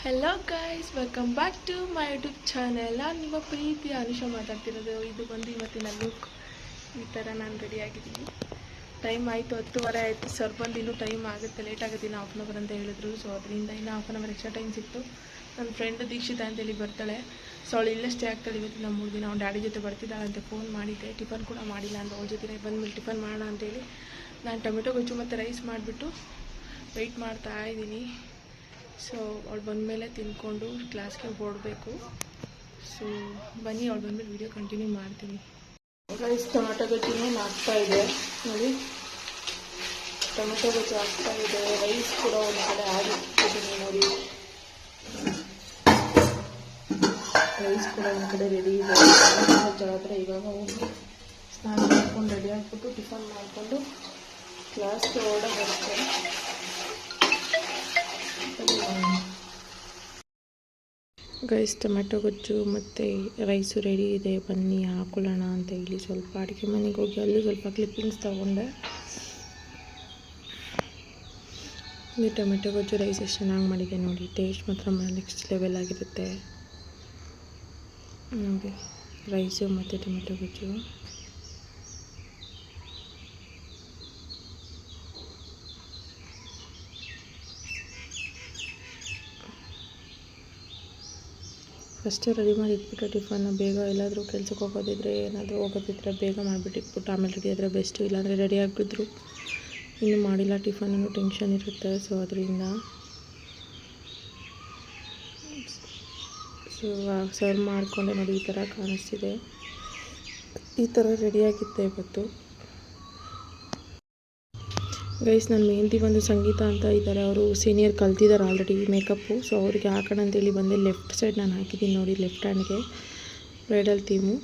Hello guys, welcome back to my YouTube channel. ನಾನು ನಿಮ್ಮ ಪ್ರೀತಿ ಅನುಷಾ ಮಾತಾಡ್ತಿರೋದು. ಇದು ಬಂದು ಇವತ್ತಿನ ಲುಕ್. ಈ ಥರ ನಾನು ರೆಡಿಯಾಗಿದ್ದೀನಿ. ಟೈಮ್ ಆಯಿತು, 10:30 ಆಯಿತು. ಸರ್ ಬಂದು ಇನ್ನೂ ಟೈಮ್ ಆಗುತ್ತೆ, ಲೇಟ್ ಆಗುತ್ತೆ, ಇನ್ನು ಹಾಫ್ ಆನ್ ಅವರ್ ಅಂತ ಹೇಳಿದ್ರು. ಸೊ ಅದರಿಂದ ಇನ್ನು half an hour extra time ಸಿಕ್ತು. ನನ್ನ ಫ್ರೆಂಡ್ ದೀಕ್ಷಿತಾ ಅಂತೇಳಿ ಬರ್ತಾಳೆ. ಸೊ ಅವಳು ಇಲ್ಲೇ ಸ್ಟೇ ಆಗ್ತಾಳೆ ಇವತ್ತಿನ 3 ದಿನ. ಅವ್ನು ಡ್ಯಾಡಿ ಜೊತೆ ಬರ್ತಿದ್ದಾಳೆ ಅಂತ ಫೋನ್ ಮಾಡಿದ್ದೆ. ಟಿಫನ್ ಕೂಡ ಮಾಡಿಲ್ಲ ಅಂತ ಅವಳ ಜೊತೆ ಬಂದಮೇಲೆ ಟಿಫನ್ ಮಾಡೋಣ ಅಂತೇಳಿ ನಾನು ಟೊಮೆಟೊ ಗೊಜ್ಜು ಮತ್ತು ರೈಸ್ ಮಾಡಿಬಿಟ್ಟು ವೆಯ್ಟ್ ಮಾಡ್ತಾ ಇದ್ದೀನಿ. ಸೊ ಅವಳು ಬಂದಮೇಲೆ ತಿಂದ್ಕೊಂಡು ಕ್ಲಾಸ್ಗೆ ಹೊರಡಬೇಕು. ಸೊ ಬನ್ನಿ, ಅವಳು ಬಂದಮೇಲೆ ವೀಡಿಯೋ ಕಂಟಿನ್ಯೂ ಮಾಡ್ತೀನಿ. ರೈಸ್ ಟೊಮೆಟೊ ಗೊಜ್ಜು ಆಗ್ತಾ ಇದೆ ನೋಡಿ. ಟೊಮೆಟೊ ಗೊಜ್ಜು ಆಗ್ತಾ ಇದೆ. ರೈಸ್ ಕೂಡ ಒಂದು ಕಡೆ ಆಗಿಟ್ಟಿದ್ದೀನಿ ನೋಡಿ. ರೈಸ್ ಕೂಡ ಒಂದು ಕಡೆ ರೆಡಿ ಇದೆ. ಆದರೆ ಇವಾಗ ಹೋಗಿ ಸ್ನಾನ ಮಾಡ್ಕೊಂಡು ರೆಡಿ ಆಗಿಬಿಟ್ಟು ಟಿಫನ್ ಮಾಡಿಕೊಂಡು ಕ್ಲಾಸ್ಗೆ ಹೊರಡೋಕ್ಕೆ. ಗೈಸ್, ಟೊಮೆಟೊ ಗೊಜ್ಜು ಮತ್ತು ರೈಸು ರೆಡಿ ಇದೆ, ಬನ್ನಿ ಹಾಕೊಳ್ಳೋಣ ಅಂತ ಹೇಳಿ ಸ್ವಲ್ಪ ಅಡುಗೆ ಮನೆಗೆ ಹೋಗಿ ಅಲ್ಲೂ ಸ್ವಲ್ಪ ಕ್ಲಿಪ್ಪಿಂಗ್ಸ್ ತೊಗೊಂಡೆ. ಈ ಟೊಮೆಟೊ ಗೊಜ್ಜು ರೈಸ್ ಎಷ್ಟು ಚೆನ್ನಾಗಿ ಮಾಡಿದೆ ನೋಡಿ. ಟೇಸ್ಟ್ ಮಾತ್ರ ನೆಕ್ಸ್ಟ್ ಲೆವೆಲ್ ಆಗಿರುತ್ತೆ ನೋಡಿ. ರೈಸು ಮತ್ತು ಟೊಮೆಟೊ ಗೊಜ್ಜು ಫಸ್ಟೇ ರೆಡಿ ಮಾಡಿ ಇಟ್ಬಿಟ್ಟು ಟಿಫನ್ನ ಬೇಗ ಎಲ್ಲಾದರೂ ಕೆಲ್ಸಕ್ಕೆ ಹೋಗೋದಿದ್ರೆ ಏನಾದರೂ ಹೋಗೋದಿದ್ರೆ ಬೇಗ ಮಾಡಿಬಿಟ್ಟು ಇಟ್ಬಿಟ್ಟು ಆಮೇಲೆ ರೆಡಿ ಆದರೆ ಬೆಸ್ಟು. ಇಲ್ಲಾಂದರೆ ರೆಡಿ ಆಗಿಬಿಟ್ರು ಇನ್ನೂ ಮಾಡಿಲ್ಲ ಟಿಫನ್ನು ಟೆನ್ಷನ್ ಇರುತ್ತೆ. ಸೊ ಅದರಿಂದ ಸರ್ವ್ ಮಾಡಿಕೊಂಡೆ ನೋಡಿ. ಈ ಥರ ಕಾಣಿಸ್ತಿದೆ. ಈ ಥರ ರೆಡಿಯಾಗಿತ್ತೆ ಇವತ್ತು. ಗೈಸ್, ನನ್ನ ಮೆಹಂದಿ ಬಂದು ಸಂಗೀತ ಅಂತ ಇದ್ದಾರೆ. ಅವರು ಸೀನಿಯರ್ ಕಲ್ತಿದ್ದಾರೆ ಆಲ್ರೆಡಿ ಮೇಕಪ್ಪು. ಸೊ ಅವ್ರಿಗೆ ಹಾಕೋಣ ಅಂತೇಳಿ ಬಂದೆ. ಲೆಫ್ಟ್ ಸೈಡ್ ನಾನು ಹಾಕಿದ್ದೀನಿ ನೋಡಿ, ಲೆಫ್ಟ್ ಹ್ಯಾಂಡ್ಗೆ ಬ್ರೈಡಲ್ ಥೀಮು.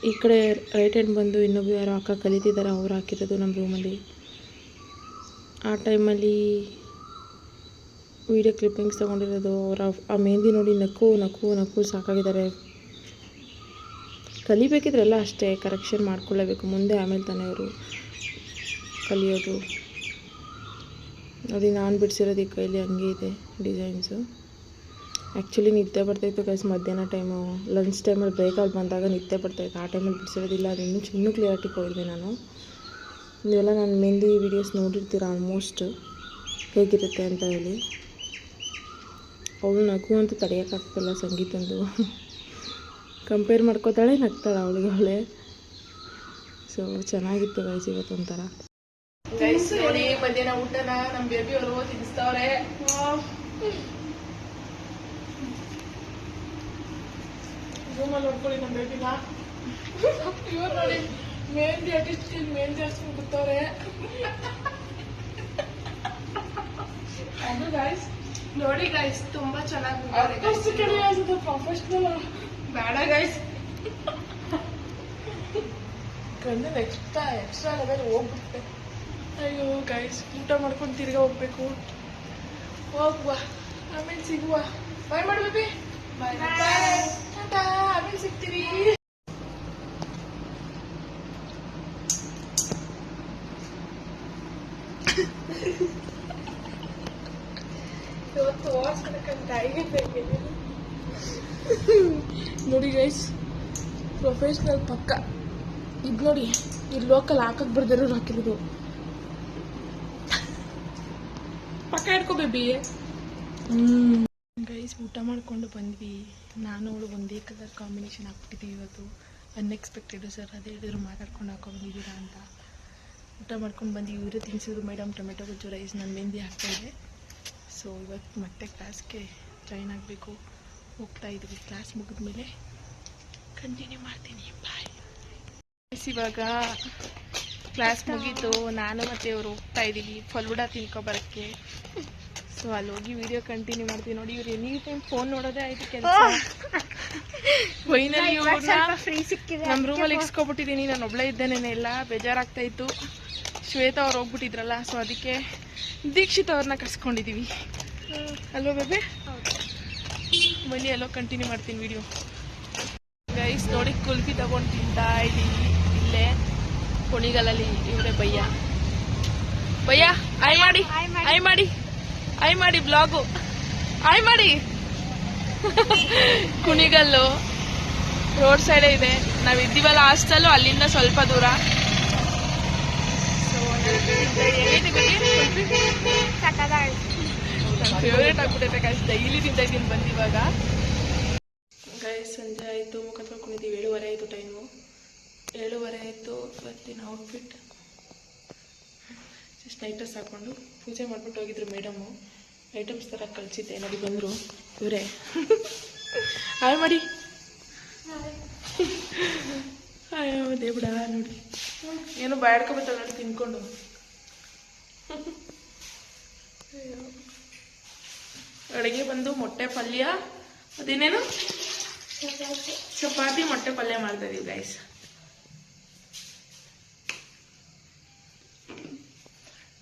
ಈ ಕಡೆ ರೈಟ್ ಹ್ಯಾಂಡ್ ಬಂದು ಇನ್ನೊಬ್ಬರು ಯಾರೋ ಅಕ್ಕ ಕಲಿತಿದ್ದಾರೆ, ಅವ್ರು ಹಾಕಿರೋದು ನಮ್ಮ ರೂಮಲ್ಲಿ. ಆ ಟೈಮಲ್ಲಿ ವೀಡಿಯೋ ಕ್ಲಿಪ್ಪಿಂಗ್ಸ್ ತೊಗೊಂಡಿರೋದು. ಅವರ ಆ ಮೆಹಂದಿ ನೋಡಿ ನಕ್ಕು ನಕ್ಕು ನಕ್ಕು ಸಾಕಾಗಿದ್ದಾರೆ. ಕಲಿಬೇಕಿದ್ರೆಲ್ಲ ಅಷ್ಟೇ ಕರೆಕ್ಷನ್ ಮಾಡ್ಕೊಳ್ಳೇಬೇಕು ಮುಂದೆ, ಆಮೇಲೆ ತಾನೇ ಅವರು ಕಲಿಯೋದು ನೋಡಿ. ನಾನು ಬಿಡಿಸಿರೋದು ಈ ಕೈಲಿ ಹಂಗೆ ಇದೆ ಡಿಸೈನ್ಸು. ಆ್ಯಕ್ಚುಲಿ ನಿದ್ದೆ ಬರ್ತಾಯಿತ್ತು ಗೈಸ್ ಮಧ್ಯಾಹ್ನ ಟೈಮು. ಲಂಚ್ ಟೈಮಲ್ಲಿ ಬ್ರೇಕಲ್ಲಿ ಬಂದಾಗ ನಿದ್ದೆ ಬರ್ತಾಯಿತ್ತು. ಆ ಟೈಮಲ್ಲಿ ಬಿಡಿಸಿರೋದಿಲ್ಲ. ಅದು ಇನ್ನೂ ಕ್ಲಿಯರಿಟಿಗೆ ಹೋಗಿದ್ದೆ ನಾನು. ನೀವೆಲ್ಲ ನಾನು ಮೆಹಂದಿ ವೀಡಿಯೋಸ್ ನೋಡಿರ್ತೀರ ಆಲ್ಮೋಸ್ಟ್, ಹೇಗಿರುತ್ತೆ ಅಂತ ಹೇಳಿ. ಅವಳು ನಗು ಅಂತೂ ತಡೆಯೋಕ್ಕಾಗ್ತಿಲ್ಲ ಸಂಗೀತಂದು. ಕಂಪೇರ್ ಮಾಡ್ಕೋತಾಳೆ, ನಗ್ತಾಳೆ ಅವಳಿಗೆ. ಸೊ ಚೆನ್ನಾಗಿತ್ತು ಗೈಸ್ ಇವತ್ತೊಂಥರ. ಗೈಸ್ ನೋಡಿ, ಮಧ್ಯಾಹ್ನ ಊಟನ ನಮ್ಮ ಬೇಬಿ ಅವರು ತಿನ್ನಿಸ್ತವ್ರೆ. ರೂಮಲ್ಲಿ ನೋಡ್ಕೊಳ್ಳಿ ನಮ್ಮ ಬೇಬಿನ. ಇವ್ರು ನೋಡಿ ಮೆಹಂದಿ ಆರ್ಟಿಸ್ಟ್ ಮೆಹಂದಿ ಹಚ್ಕೊಂಡು ಕೂತವ್ರೆ. ಅದು ಗೈಸ್ ನೋಡಿ ಗೈಸ್, ತುಂಬಾ ಚೆನ್ನಾಗಿ ಪ್ರೊಫೆಷನಲ್ ಬೇಡ ಗೈಸ್. ಕಣ್ಣಲ್ಲಿ ಎಕ್ಸ್ಟ್ರಾ ಲೆವೆಲ್ ಹೋಗ್ಬಿಡುತ್ತೆ. ಅಯ್ಯೋ ಗೈಸ್, ಊಟ ಮಾಡ್ಕೊಂಡು ತಿರ್ಗಾ ಹೋಗ್ಬೇಕು. ಹೋಗುವ, ಆಮೇಲೆ ಸಿಗುವ. ಬಾಯ್ ಮಾಡು ಬೇಬಿ. ಬಾಯ್ ಟಾಟಾ, ಆಮೇಲೆ ಸಿಗ್ತೀವಿ. ಇವತ್ತು ವಾಚ್ ಕಣಕ್ಕಂತ ನೋಡಿ ಗೈಸ್, ಪ್ರೊಫೆಷ್ನಲ್ ಪಕ್ಕ. ಇದು ನೋಡಿ, ಈ ಲೋಕಲ್ ಹಾಕಕ್ ಬರ್ದಿರೋ ಹಾಕಿರೋದು. ಪಕ್ಕ ಹಿಡ್ಕೋ ಬೇಬಿ. ಗೈಸ್, ಊಟ ಮಾಡ್ಕೊಂಡು ಬಂದ್ವಿ. ನಾನು ಅವಳು ಒಂದೇ ಕಲರ್ ಕಾಂಬಿನೇಷನ್ ಹಾಕ್ಬಿಟ್ಟಿದ್ದೀವಿ ಇವತ್ತು. ಅನ್ಎಕ್ಸ್ಪೆಕ್ಟೆಡು ಸರ್ ಅದೇ ಹೇಳಿದ್ರು, ಮಾತಾಡ್ಕೊಂಡು ಹಾಕೊಂಡಿದ್ದೀರಾ ಅಂತ. ಊಟ ಮಾಡ್ಕೊಂಡು ಬಂದು ಇವರೇ ತಿನ್ಸಿದ್ರು ಮೇಡಮ್ ಟೊಮೆಟೊ ಗೊಜ್ಜು ರೈಸ್. ನಾನು ಮೆಹಂದಿ ಹಾಕ್ತಾಯಿದ್ದೆ. ಸೊ ಇವತ್ತು ಮತ್ತೆ ಕ್ಲಾಸ್ಗೆ ಜಾಯ್ನ್ ಆಗಬೇಕು. ಹೋಗ್ತಾ ಇದ್ದೀವಿ. ಕ್ಲಾಸ್ ಮುಗಿದ್ಮೇಲೆ ಕಂಟಿನ್ಯೂ ಮಾಡ್ತೀನಿ. ಬಾಯ್. ಇವಾಗ ಕ್ಲಾಸ್ ಮುಗೀತು. ನಾನು ಮತ್ತು ಇವರು ಹೋಗ್ತಾ ಇದ್ದೀವಿ ಫಲೂಡಾ ತಿನ್ಕೊಬರೋಕ್ಕೆ. ಸೊ ಅಲ್ಲಿ ಹೋಗಿ ವಿಡಿಯೋ ಕಂಟಿನ್ಯೂ ಮಾಡ್ತೀವಿ ನೋಡಿ. ಇವ್ರು ಎನಿ ಟೈಮ್ ಫೋನ್ ನೋಡೋದೇ ಆಯ್ತು ಕೆಲಸ. ಫೈನಲಿ ಇವ್ರನ್ನ ನಮ್ಮ ರೂಮಲ್ಲಿ ಇಸ್ಕೊಬಿಟ್ಟಿದ್ದೀನಿ. ನಾನು ಒಬ್ಬಳೇ ಇದ್ದೇನೆ, ಎಲ್ಲ ಬೇಜಾರಾಗ್ತಾ ಇತ್ತು. ಶ್ವೇತಾ ಅವ್ರು ಹೋಗ್ಬಿಟ್ಟಿದ್ರಲ್ಲ, ಸೊ ಅದಕ್ಕೆ ದೀಕ್ಷಿತ್ ಅವ್ರನ್ನ ಕರ್ಸ್ಕೊಂಡಿದ್ದೀವಿ. ಅಲ್ವಾ ಬೇಬೆ? ಬನ್ನಿ ಅಲ್ಲೋ ಕಂಟಿನ್ಯೂ ಮಾಡ್ತೀನಿ ವಿಡಿಯೋ. ಗೈಸ್ ನೋಡಿ, ಕುಲ್ಫಿ ತಗೊಂಡು ತಿಂತಾ ಇದ್ದೀವಿ ಇಲ್ಲೇ ಕುಣಿಗಲಲ್ಲಿ. ಇವರೇ ಭಯ್ಯ. ಆಯ್ ಮಾಡಿ ಬ್ಲಾಗು. ಆಯ್ ಮಾಡಿ. ಕುಣಿಗಲ್ಲು ರೋಡ್ ಸೈಡೇ ಇದೆ. ನಾವು ಇದ್ದೀವಲ್ಲ ಹಾಸ್ಟೆಲ್ಲು, ಅಲ್ಲಿಂದ ಸ್ವಲ್ಪ ದೂರ. ಸೊ ಫೇವ್ರೇಟ್ ಆಗ್ಬಿಟ್ಟೈತೆ ಗೈಸ್, ಡೈಲಿ ತಿಂತಾ ಇದ್ದೀನಿ ಬಂದು ಇವಾಗ. ಗೈಸ್ ಸಂಜೆ ಆಯಿತು, ಮುಖ ತೊಳ್ಕೊಂಡಿದ್ದೀವಿ. 7:30 ಆಯಿತು ಟೈಮು. 7:30 ಆಯಿತು. ಇವತ್ತಿನ ಔಟ್ಫಿಟ್ ಜಸ್ಟ್ ನೈಟ್ ಡ್ರೆಸ್ ಹಾಕ್ಕೊಂಡು ಪೂಜೆ ಮಾಡಿಬಿಟ್ಟು ಹೋಗಿದ್ರು ಮೇಡಮು. ಐಟಮ್ಸ್ ಥರ ಕಳಿಸಿದ್ದೆ, ನೋಡಿ ಬಂದರು ಇವರೇ. ಹಾಯ್ ಮಾಡಿ. ಅಯ್ಯೋ ದೇವ್ಡ, ನೋಡಿ ಏನೋ ಬಾಡ್ಕೊಬತ್ತಲ್ಲ ನೋಡಿ ತಿನ್ಕೊಂಡು. ಅಯ್ಯೋ, ಅಡುಗೆ ಬಂದು ಮೊಟ್ಟೆ ಪಲ್ಯ, ಅದೇನೇನು ಚಪಾತಿ ಮೊಟ್ಟೆ ಪಲ್ಯ ಮಾಡ್ತಾ ಇದೀವಿ ಗೈಸ್.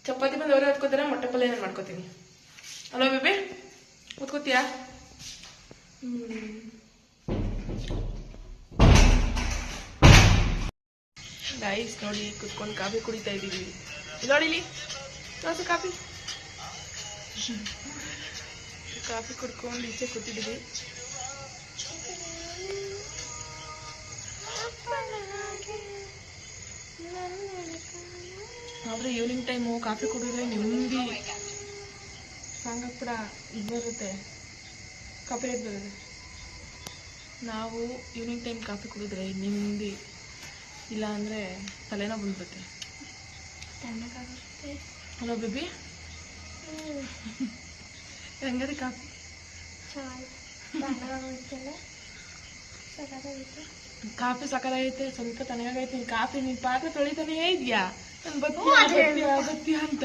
ಚಪಾತಿ ಬಂದು ಅವರೇ ಹೊತ್ಕೋತಾರೆ, ಮೊಟ್ಟೆ ಪಲ್ಯ ನಾನು ಮಾಡ್ಕೋತೀನಿ. ಅಲೋ ಬೇಬೆ, ಹೊತ್ಕೋತೀಯಾ? ಗೈಸ್ ನೋಡಿ ಕುತ್ಕೊಂಡು ಕಾಫಿ ಕುಡಿತಾ ಇದ್ದೀವಿ. ನೋಡಿಲಿ ದೋಸೆ ಕಾಫಿ ಕಾಫಿ ಕುಡ್ಕೊಂಡು ಈಚೆ ಕೂತಿದ್ದೀವಿ. ಆದರೆ ಈವ್ನಿಂಗ್ ಟೈಮು ಕಾಫಿ ಕುಡಿದ್ರೆ ನೆಮ್ಮದಿ ಸಾಂಗಪ್ಪಡ ಇದು ಬರುತ್ತೆ, ಕಾಫಿ ರೇಟ್ ಬರುತ್ತೆ. ನಾವು ಈವ್ನಿಂಗ್ ಟೈಮ್ ಕಾಫಿ ಕುಡಿದ್ರೆ ನೆಮ್ಮದಿ, ಇಲ್ಲ ಅಂದರೆ ತಲೆನೋ ಬಂದ್ಬಿಡುತ್ತೆ. ಹಲೋ ಬೇಬಿ, ಹೆಂಗದೆ ಕಾಫಿ? ಕಾಫಿ ಸಕ್ಕತ್ತಾಗೈತೆ, ಸ್ವಲ್ಪ ತಣ್ಣಗಾಗೈತೆ. ಕಾಫಿ ನೀನು ಪಾತ್ರೆ ತೊಳಿತಾನೇ ಇದೆಯಾ? ನಾನು ಬತ್ತೀಯ ಅಂತ.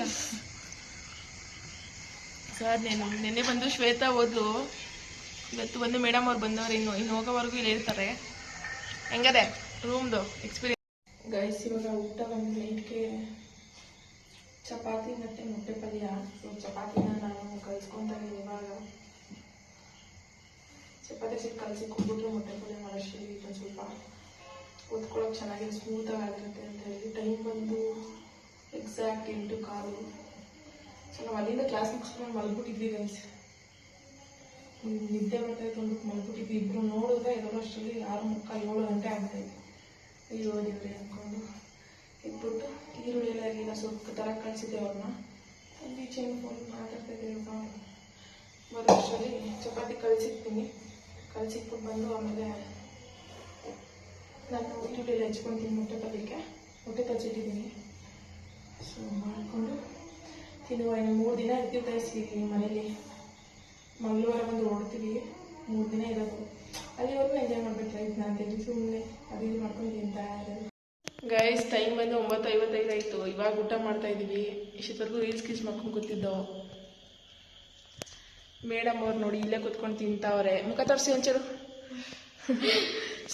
ಸರ್ ನೆನ್ನೆ ಬಂದು ಶ್ವೇತಾ ಹೋದ್ಲು, ಇವತ್ತು ಬಂದು ಮೇಡಮ್ ಅವ್ರು ಬಂದವ್ರು. ಇನ್ನು ಹೋಗೋವರೆಗೂ ಇಲ್ಲಿ ಇರ್ತಾರೆ. ಹೆಂಗದೆ ರೂಮ್ದು ಎಕ್ಸ್ಪೀರಿಯನ್ಸ್? ಗೈಸ್ ಇವಾಗ ಊಟ ಬಂದು ನೈಟ್ಗೆ ಚಪಾತಿ ಮತ್ತು ಮೊಟ್ಟೆ ಪಲ್ಯ. ಸೊ ಚಪಾತಿನ ನಾನು ಕಲ್ಸ್ಕೊತಾ ಇದ್ದೀನಿ ಇವಾಗ. ಚಪಾತಿ ಸಿಟ್ಟು ಕಲಸಿ ಕೊಟ್ಬಿಟ್ರೆ ಮೊಟ್ಟೆ ಪಲ್ಯ ಮಾಡೋಷ್ಟರಲ್ಲಿ ಒಂದು ಸ್ವಲ್ಪ ಓದ್ಕೊಳ್ಳೋಕೆ ಚೆನ್ನಾಗಿ ಸ್ಮೂತಾಗಿ ಆಗಿರುತ್ತೆ ಅಂತ ಹೇಳಿ. ಟೈಮ್ ಬಂದು ಎಕ್ಸಾಕ್ಟ್ 8:15. ಸೊ ನಾವು ಅಲ್ಲಿಂದ ಕ್ಲಾಸ್ ಮುಗಿಸ್ಕೊಂಡು ಮಲ್ಬಿಟ್ಟಿದ್ವಿ ಗೈಸ್. ನಿದ್ದೆ ಬರ್ತಾಯಿತ್ತು ಅಂದ್ಬಿಟ್ಟು ಮಲ್ಬಿಟ್ಟಿದ್ವಿ. ಇಬ್ಬರು ನೋಡಿದ್ರೆ ಇರೋಷ್ಟರಲ್ಲಿ 6:45 7 ಗಂಟೆ ಆಗ್ತಾಯಿತ್ತು. ಅಯ್ಯೋ ದೇವ್ರೆ ಅಂದ್ಕೊಂಡು ಇಟ್ಬಿಟ್ಟು ಈರುಳ್ಳಿ ಎಲ್ಲ ಇರಲಿಲ್ಲ, ಸ್ವಲ್ಪ ಥರ ಕಳಿಸಿದ್ದೆ ಅವ್ರನ್ನ. ಅಲ್ಲಿ ಚೇಂಜ್ ಫೋನ್ ಮಾತಾಡ್ತಾ ಇದ್ದೀವಿ. ಬರೋಷ್ಟರಲ್ಲಿ ಚಪಾತಿ ಕಳಿಸಿರ್ತೀನಿ. ಕಳಿಸಿಟ್ಬಿಟ್ಟು ಬಂದು ಆಮೇಲೆ ನಾನು ಈರುಳ್ಳಿ ಎಲ್ಲ ಹೆಚ್ಕೊತೀನಿ ಮೊಟ್ಟೆ ಪಲ್ಯಕ್ಕೆ. ಮೊಟ್ಟೆ ತಚ್ಚಿಟ್ಟಿದ್ದೀನಿ. ಸೊ ಮಾಡಿಕೊಂಡು ತಿನ್ನುವ. ಇನ್ನು 3 ದಿನ ಇರ್ತೀವಿ ತರಿಸ್ತೀವಿ ಮನೇಲಿ. ಮಂಗಳವಾರ ಬಂದು ಹೊರಡ್ತೀವಿ. 3 ದಿನ ಇರೋದು. ಅಲ್ಲಿವರೆಗೂ ಎಂಜಾಯ್ ಮಾಡ್ಬೇಕು ಲೈಫ್ನ ಅಂತೇಳಿ ಸುಮ್ಮನೆ ಅದು ಇದು ಮಾಡ್ಕೊಂಡು ತಿಂತಾ ಇರೋದು. ಗೈಸ್ ಟೈಮ್ ಬಂದು 9:55 ಆಯಿತು. ಇವಾಗ ಊಟ ಮಾಡ್ತಾ ಇದ್ದೀವಿ. ಇಷ್ಟೊತ್ತವರೆಗೂ ರೀಲ್ಸ್ ಮಾಡ್ಕೊಂಡು ಕೂತಿದ್ದವು. ಮೇಡಮ್ ಅವ್ರು ನೋಡಿ ಇಲ್ಲೇ ಕೂತ್ಕೊಂಡು ತಿಂತಾವ್ರೆ. ಮುಖ ತೋರಿಸಿ ಒಂಚೂರು.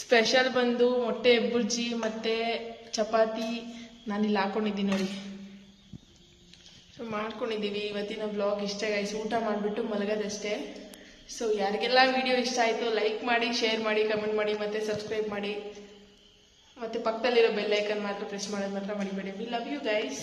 ಸ್ಪೆಷಲ್ ಬಂದು ಮೊಟ್ಟೆ ಬುರ್ಜಿ ಮತ್ತು ಚಪಾತಿ ನಾನಿಲ್ಲಿ ಹಾಕ್ಕೊಂಡಿದ್ದೀನಿ ನೋಡಿ. ಸೊ ಮಾಡ್ಕೊಂಡಿದ್ದೀವಿ. ಇವತ್ತಿನ ಬ್ಲಾಗ್ ಇಷ್ಟ ಗೈಸ್. ಊಟ ಮಾಡಿಬಿಟ್ಟು ಮಲಗೋದಷ್ಟೇ. ಸೊ ಯಾರಿಗೆಲ್ಲ ವಿಡಿಯೋ ಇಷ್ಟ ಆಯಿತು ಲೈಕ್ ಮಾಡಿ, ಶೇರ್ ಮಾಡಿ, ಕಮೆಂಟ್ ಮಾಡಿ, ಮತ್ತು ಸಬ್ಸ್ಕ್ರೈಬ್ ಮಾಡಿ. ಮತ್ತು ಪಕ್ಕದಲ್ಲಿರೋ ಬೆಲ್ ಐಕನ್ ಮಾತ್ರ ಪ್ರೆಸ್ ಮಾಡೋದು ಮಾತ್ರ ಮರಿಬೇಡಿ. We love you guys.